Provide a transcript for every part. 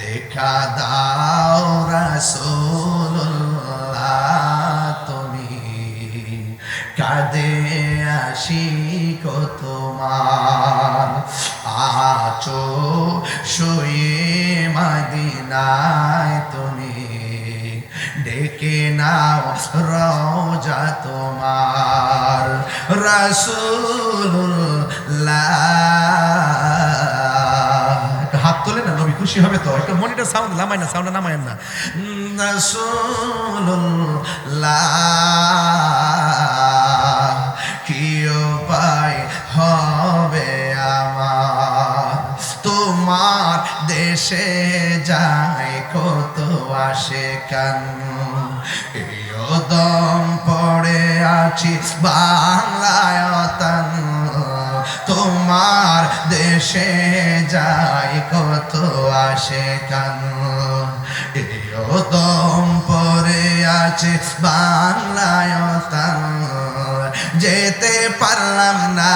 দেখা দাও রাসূলুল্লাহ তুমি কাঁদে আশিক তোমার আছো শুয়ে মদিনায় তুমি ডেকে নাও রওজা তোমার রাসূলুল্লাহ হাত তোলে না নবী খুশি হবে তো একটা মনিটর সাউন্ড নামায় না সাউন্ড নামায় না রাসূলুল্লাহ কি উপায় হবে আমার তোমার দেশে যায় কত আশিকান দম পড়ে আছি বাংলায় তান তোমার দেশে যায় কত আশিকান দম পড়ে আছে বাংলায় তান যেতে পারলাম না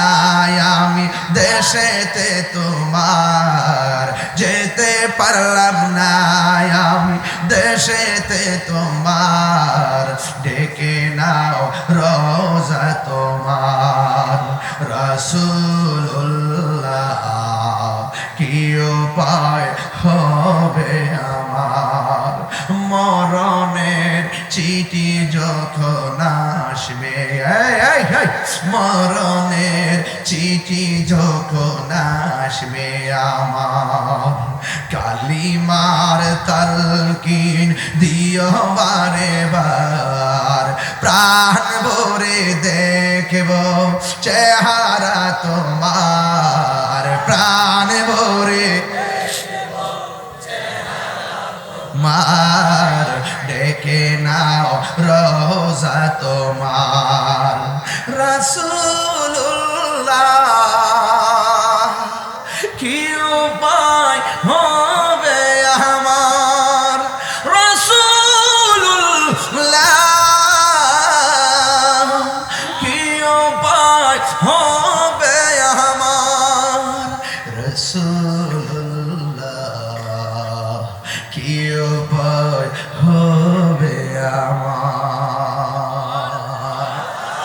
আমি দেশেতে তোমার যেতে পারলাম না আমি দেশেতে তোমার ডেকে নাও রওজা তোমার রাসূলুল্লাহ কি উপায় হবে আমার মরণের চিঠি যখন আসবে মরণের চিঠি যখন আসবে আমার কালিমার তালকিন দিও বারে বার প্রাণ ভরে দেখব চেহারা তোমার প্রাণ ভরে মার ডেকে নাও রওজা তোমার রাসূলুল্লাহ কি উপায় হবে আমার রাসূলুল্লাহ কি উপায় হবে আমার রাসূলুল্লাহ কি উপায়